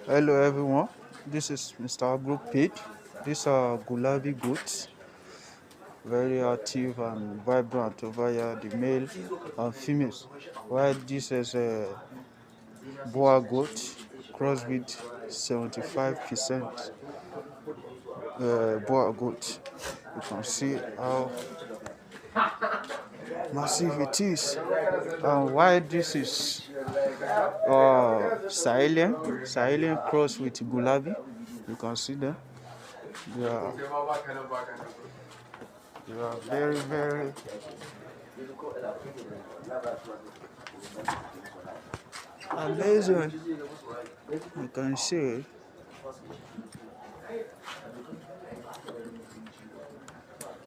Hello everyone, this is Mr. Group Page. These are Gulabi goats, very active and vibrant over here, the male and females. While this is a Boa goat, crossbreed 75% Boa goat. You can see how massive it is. And why this is Sahelian cross with Gulabi, you can see them. They are, they are very amazing. You can see